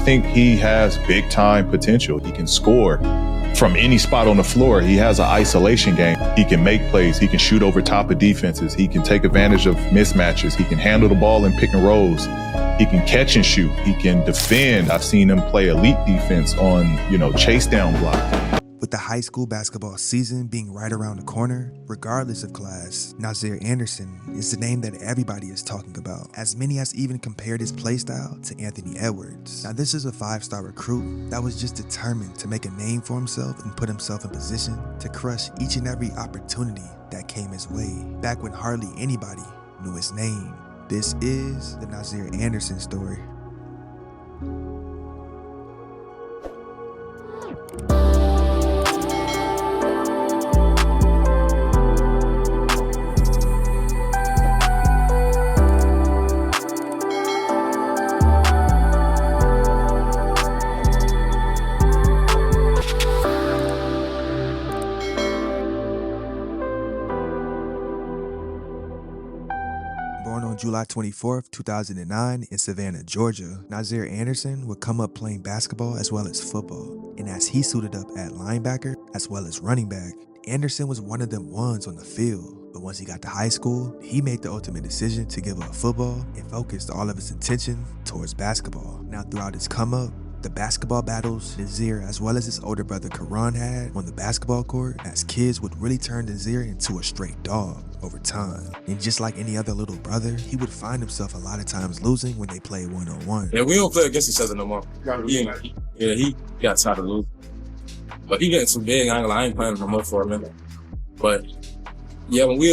think he has big time potential. He can score from any spot on the floor. He has an isolation game. He can make plays. He can shoot over top of defenses. He can take advantage of mismatches. He can handle the ball in pick and rolls. He can catch and shoot. He can defend. I've seen him play elite defense on, chase down blocks. With the high school basketball season being right around the corner, regardless of class, Nasir Anderson is the name that everybody is talking about, as many has even compared his playstyle to Anthony Edwards. Now this is a 5-star recruit that was just determined to make a name for himself and put himself in position to crush each and every opportunity that came his way, back when hardly anybody knew his name. This is the Nasir Anderson story. Born on July 24th, 2009 in Savannah, Georgia, Nasir Anderson would come up playing basketball as well as football. And as he suited up at linebacker as well as running back, Anderson was one of them ones on the field. But once he got to high school, he made the ultimate decision to give up football and focused all of his attention towards basketball. Now throughout his come up, the basketball battles Nasir as well as his older brother Karan had on the basketball court as kids would really turn Nasir into a straight dog over time. And just like any other little brother, he would find himself a lot of times losing when they played one-on-one. Yeah, we don't play against each other no more. He got tired of losing. But he getting too big, I ain't playing no more for a minute. But yeah, when we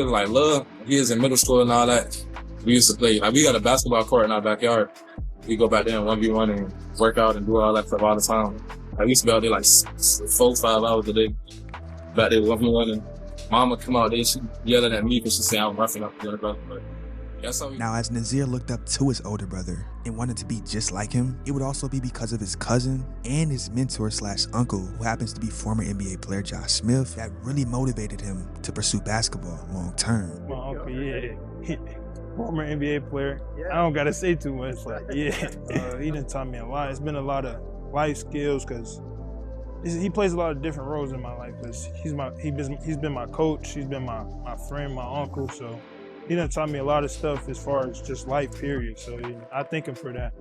were like love, he was in middle school and all that, we used to play. Like we got a basketball court in our backyard. We go back there and 1v1 and work out and do all that stuff all the time. Like, we used to be out there like 4-5 hours a day. Back there 1v1 and mama come out there, she yelling at me because she said I'm roughing up the other brother. But that's how Now as Nasir looked up to his older brother and wanted to be just like him, it would also be because of his cousin and his mentor / uncle, who happens to be former NBA player Josh Smith, that really motivated him to pursue basketball long term. My uncle, yeah. Former NBA player. I don't gotta say too much. Like, yeah, he done taught me a lot. It's been a lot of life skills because he plays a lot of different roles in my life. Cause he's been my coach. He's been my friend, my uncle. So he done taught me a lot of stuff as far as just life, period. So yeah, I thank him for that.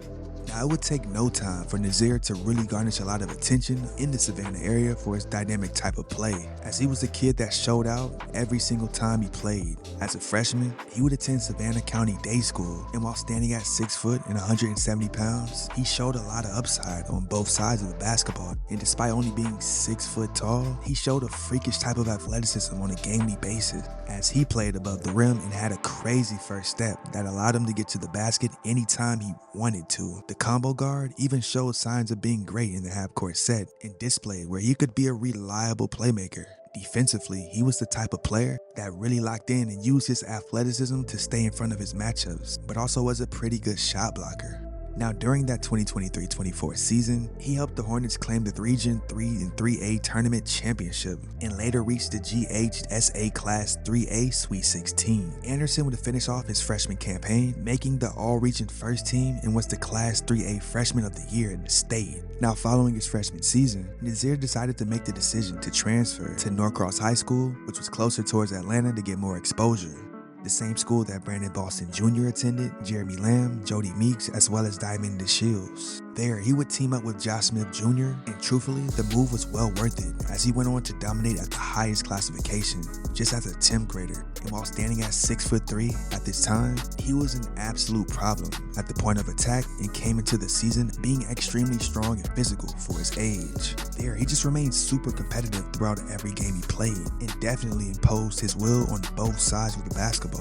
Now, it would take no time for Nasir to really garnish a lot of attention in the Savannah area for his dynamic type of play, as he was a kid that showed out every single time he played. As a freshman, he would attend Savannah County Day School, and while standing at 6 foot and 170 pounds, he showed a lot of upside on both sides of the basketball. And despite only being 6 foot tall, he showed a freakish type of athleticism on a gamely basis, as he played above the rim and had a crazy first step that allowed him to get to the basket anytime he wanted to. The combo guard even showed signs of being great in the half-court set and displayed where he could be a reliable playmaker. Defensively, he was the type of player that really locked in and used his athleticism to stay in front of his matchups, but also was a pretty good shot blocker. Now, during that 2023-24 season, he helped the Hornets claim the Region 3 and 3A tournament championship and later reached the GHSA Class 3A Sweet 16. Anderson would finish off his freshman campaign, making the All-Region first team and was the Class 3A Freshman of the Year in the state. Now, following his freshman season, Nasir decided to make the decision to transfer to Norcross High School, which was closer towards Atlanta to get more exposure. The same school that Brandon Boston Jr. attended, Jeremy Lamb, Jody Meeks, as well as Diamond DeShields. There, he would team up with Josh Smith Jr., and truthfully, the move was well worth it, as he went on to dominate at the highest classification, just as a 10th grader. And while standing at 6'3" at this time, he was an absolute problem at the point of attack and came into the season being extremely strong and physical for his age. There, he just remained super competitive throughout every game he played, and definitely imposed his will on both sides of the basketball.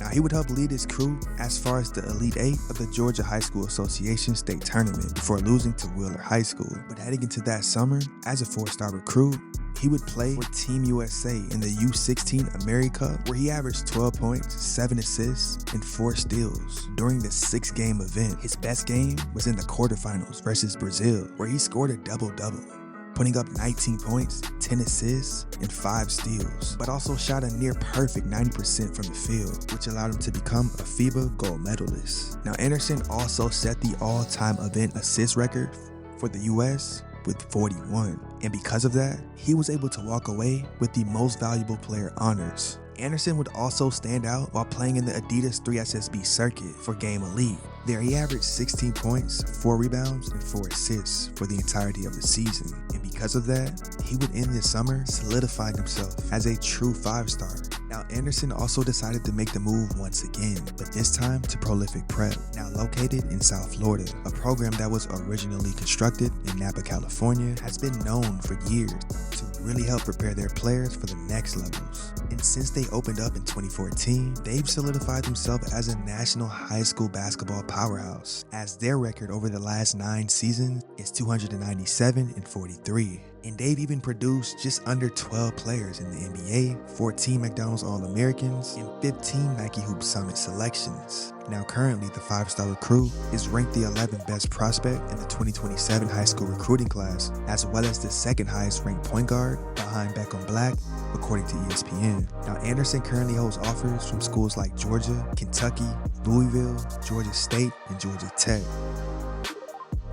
Now, he would help lead his crew as far as the Elite 8 of the Georgia High School Association State Tournament before losing to Wheeler High School. But heading into that summer, as a 4-star recruit, he would play for Team USA in the U16 AmeriCup, where he averaged 12 points, 7 assists, and 4 steals during the 6-game event. His best game was in the quarterfinals versus Brazil, where he scored a double-double. putting up 19 points, 10 assists, and 5 steals, but also shot a near perfect 90% from the field, which allowed him to become a FIBA gold medalist. Now, Anderson also set the all-time event assist record for the US with 41, and because of that, he was able to walk away with the most valuable player honors. Anderson would also stand out while playing in the Adidas 3SSB circuit for Game Elite. There he averaged 16 points, 4 rebounds, and 4 assists for the entirety of the season. And because of that, he would end this summer solidifying himself as a true 5-star. Now, Anderson also decided to make the move once again, but this time to Prolific Prep, now located in South Florida. A program that was originally constructed in Napa, California, has been known for years to really help prepare their players for the next levels. And since they opened up in 2014, they've solidified themselves as a national high school basketball powerhouse, as their record over the last 9 seasons is 297-43. And they've even produced just under 12 players in the NBA, 14 McDonald's All-Americans, and 15 Nike Hoop Summit selections. Now currently, the 5-star recruit is ranked the 11th best prospect in the 2027 high school recruiting class, as well as the 2nd highest ranked point guard behind Beckham Black, according to ESPN. Now, Anderson currently holds offers from schools like Georgia, Kentucky, Louisville, Georgia State, and Georgia Tech.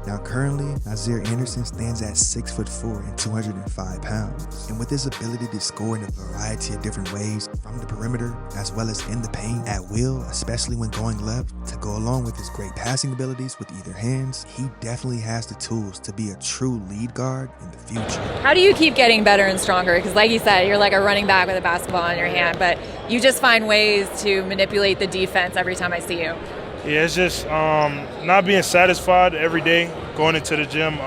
Now currently, Nasir Anderson stands at 6'4" and 205 pounds. And with his ability to score in a variety of different ways from the perimeter as well as in the paint at will, especially when going left, to go along with his great passing abilities with either hands, he definitely has the tools to be a true lead guard in the future. How do you keep getting better and stronger? Because like you said, you're like a running back with a basketball in your hand, but you just find ways to manipulate the defense every time I see you. Yeah, it's just not being satisfied every day, going into the gym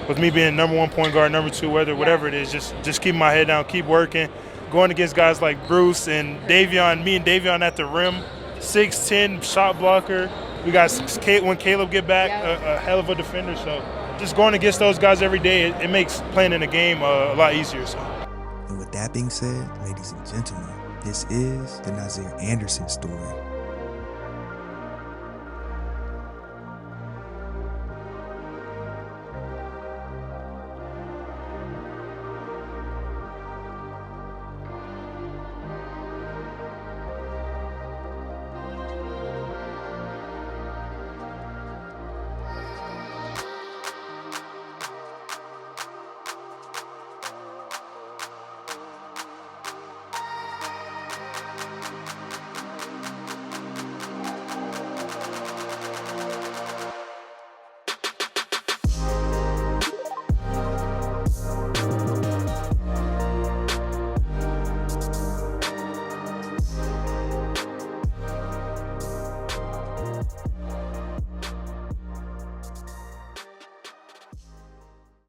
with me being number 1 point guard, number 2, whatever it is, just keep my head down, keep working, going against guys like Bruce and Davion, me and Davion at the rim, 6'10", shot blocker. We got when Caleb get back, a hell of a defender. So just going against those guys every day, it makes playing in the game a lot easier. So. And with that being said, ladies and gentlemen, this is the Nasir Anderson story.